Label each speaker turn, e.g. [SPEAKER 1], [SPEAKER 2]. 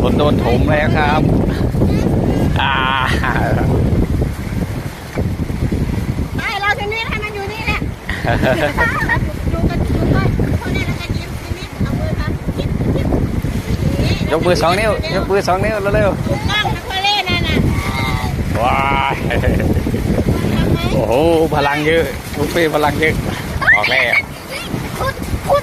[SPEAKER 1] คนโดนถมแล้วครับ
[SPEAKER 2] ไอเราทีนี้ให้มันอยู่นี่แหละดูกันดูไปคนนี้เราจะยิ้มทีนี้เอามือครับยิ้ม
[SPEAKER 1] ยกมือ2 นิ้ว ยกมือ2 นิ้วเร็ว
[SPEAKER 2] ถูกต้องนะพ่อเล่นั่นน่ะ
[SPEAKER 1] ๆว้ายโอ้โหพลังเยอะลูกพี่พลังเยอะออกแล้ว
[SPEAKER 2] พุด